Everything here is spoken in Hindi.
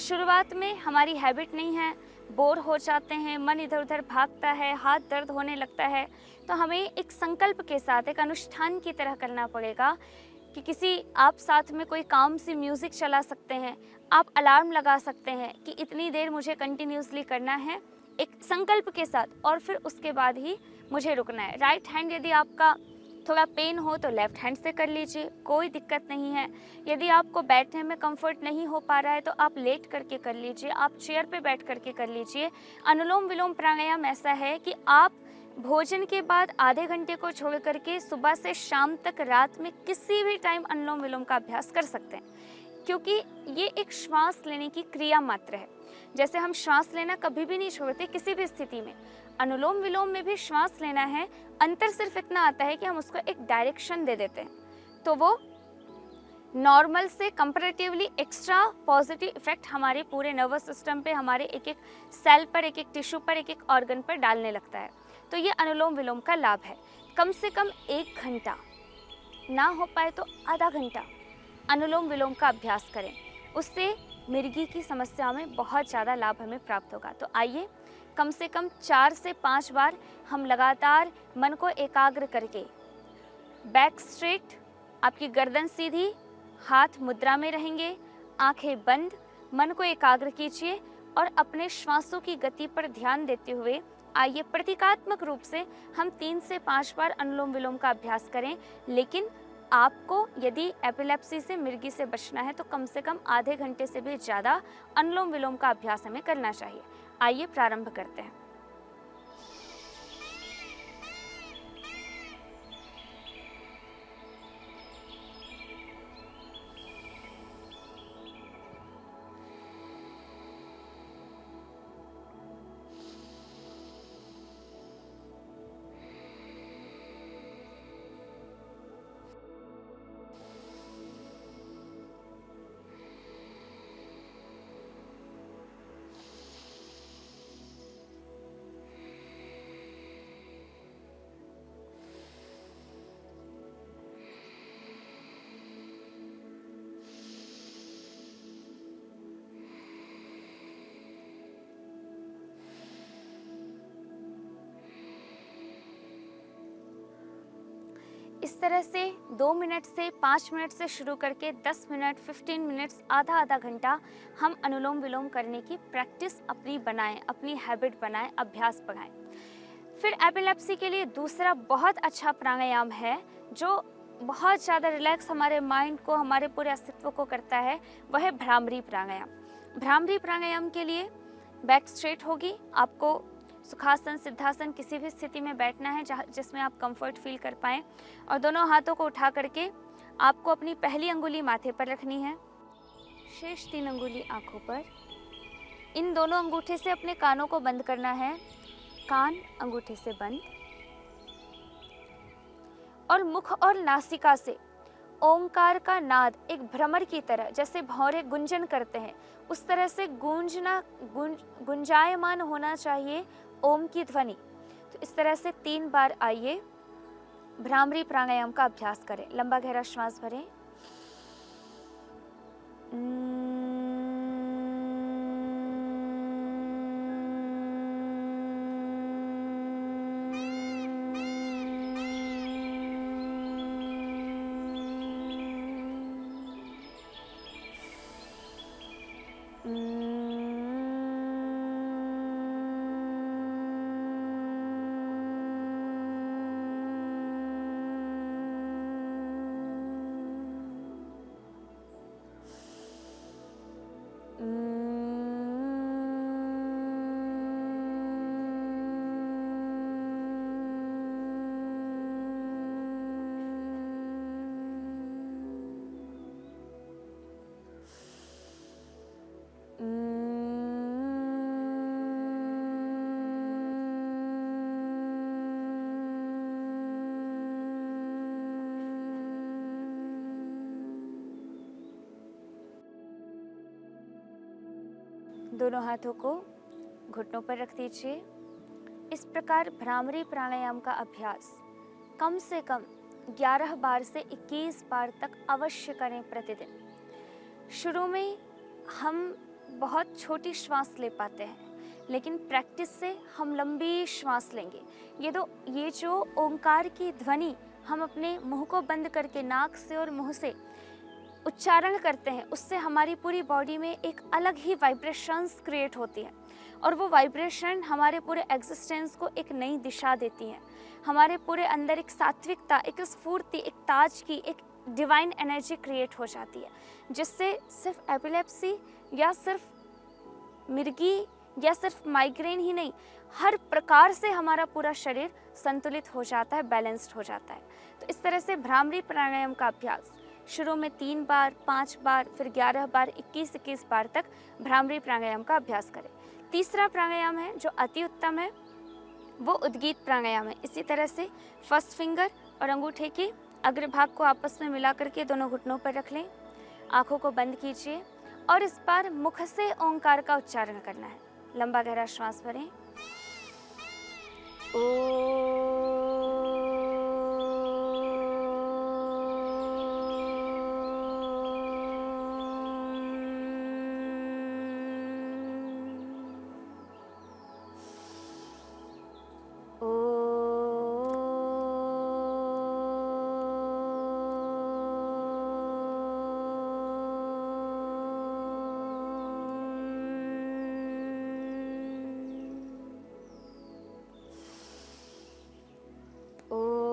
शुरुआत में हमारी हैबिट नहीं है, बोर हो जाते हैं, मन इधर-उधर भागता है, हाथ दर्द होने लगता है, तो हमें एक संकल्प के साथ, एक अनुष्ठान की तरह करना पड़ेगा कि किसी आप साथ में कोई काम सी म्यूज़िक चला सकते हैं, आप अलार्म लगा सकते हैं कि इतनी देर मुझे कंटिन्यूअसली करना है, एक संकल्प के साथ और फिर उसके बाद ही मुझे रुकना है। राइट हैंड यदि आपका थोड़ा पेन हो तो लेफ्ट हैंड से कर लीजिए, कोई दिक्कत नहीं है। यदि आपको बैठने में कंफर्ट नहीं हो पा रहा है तो आप लेट करके कर लीजिए, आप चेयर पे बैठ करके कर लीजिए। अनुलोम विलोम प्राणायाम ऐसा है कि आप भोजन के बाद आधे घंटे को छोड़ करके सुबह से शाम तक रात में किसी भी टाइम अनुलोम विलोम का अभ्यास कर सकते हैं, क्योंकि ये एक श्वास लेने की क्रिया मात्र है। जैसे हम श्वास लेना कभी भी नहीं छोड़ते किसी भी स्थिति में, अनुलोम विलोम में भी श्वास लेना है। अंतर सिर्फ इतना आता है कि हम उसको एक डायरेक्शन दे देते हैं, तो वो नॉर्मल से कंपैरेटिवली एक्स्ट्रा पॉजिटिव इफेक्ट हमारे पूरे नर्वस सिस्टम पे, हमारे एक एक सेल पर, एक एक टिश्यू पर, एक एक ऑर्गन पर डालने लगता है। तो ये अनुलोम विलोम का लाभ है। कम से कम 1 घंटा, ना हो पाए तो आधा घंटा अनुलोम विलोम का अभ्यास करें, उससे मिर्गी की समस्या में बहुत ज़्यादा लाभ हमें प्राप्त होगा। तो आइए कम से कम 4 से 5 बार हम लगातार मन को एकाग्र करके, बैक स्ट्रेट, आपकी गर्दन सीधी, हाथ मुद्रा में रहेंगे, आंखें बंद, मन को एकाग्र कीजिए और अपने श्वासों की गति पर ध्यान देते हुए आइए प्रतीकात्मक रूप से हम 3 से 5 बार अनुलोम विलोम का अभ्यास करें। लेकिन आपको यदि एपिलेप्सी से, मिर्गी से बचना है तो कम से कम आधे घंटे से भी ज़्यादा अनुलोम विलोम का अभ्यास हमें करना चाहिए। आइए प्रारंभ करते हैं। इस तरह से 2 मिनट से 5 मिनट से शुरू करके 10 मिनट, 15 मिनट्स, आधा घंटा हम अनुलोम विलोम करने की प्रैक्टिस अपनी बनाएं, अपनी हैबिट बनाएं, अभ्यास बढ़ाएं। फिर एपिलेप्सी के लिए दूसरा बहुत अच्छा प्राणायाम है जो बहुत ज़्यादा रिलैक्स हमारे माइंड को, हमारे पूरे अस्तित्व को करता है, वह है भ्रामरी प्राणायाम। भ्रामरी प्राणायाम के लिए बैक स्ट्रेट होगी, आपको सुखासन, सिद्धासन किसी भी स्थिति में बैठना है जिसमें आप कंफर्ट फील कर पाएँ, और दोनों हाथों को उठा करके आपको अपनी पहली अंगुली माथे पर रखनी है, शेष 3 अंगुली आंखों पर। इन दोनों अंगूठे से अपने कानों को बंद करना है, कान अंगूठे से बंद, और मुख और नासिका से ओंकार का नाद एक भ्रमर की तरह, जैसे भौरे गुंजन करते हैं उस तरह से गुंजायमान होना चाहिए ओम की ध्वनि। तो इस तरह से 3 बार आइए भ्रामरी प्राणायाम का अभ्यास करें। लंबा गहरा श्वास भरें, दोनों हाथों को घुटनों पर रख दीजिए। इस प्रकार भ्रामरी प्राणायाम का अभ्यास कम से कम 11 बार से 21 बार तक अवश्य करें प्रतिदिन। शुरू में हम बहुत छोटी श्वास ले पाते हैं, लेकिन प्रैक्टिस से हम लंबी श्वास लेंगे। ये जो ओंकार की ध्वनि हम अपने मुंह को बंद करके नाक से और मुंह से उच्चारण करते हैं, उससे हमारी पूरी बॉडी में एक अलग ही वाइब्रेशंस क्रिएट होती है, और वो वाइब्रेशन हमारे पूरे एग्जिस्टेंस को एक नई दिशा देती हैं। हमारे पूरे अंदर एक सात्विकता, एक स्फूर्ति, एक ताजगी, एक डिवाइन एनर्जी क्रिएट हो जाती है, जिससे सिर्फ एपिलेप्सी या सिर्फ मिर्गी या सिर्फ माइग्रेन ही नहीं, हर प्रकार से हमारा पूरा शरीर संतुलित हो जाता है, बैलेंस्ड हो जाता है। तो इस तरह से भ्रामरी प्राणायाम का अभ्यास शुरू में 3 बार, 5 बार, फिर 11 बार, 21 बार तक भ्रामरी प्राणायाम का अभ्यास करें। तीसरा प्राणायाम है जो अति उत्तम है, वो उद्गीत प्राणायाम है। इसी तरह से फर्स्ट फिंगर और अंगूठे के अग्रभाग को आपस में मिला करके दोनों घुटनों पर रख लें, आंखों को बंद कीजिए और इस बार मुख से ओंकार का उच्चारण करना है। लंबा गहरा श्वास भरें। ओ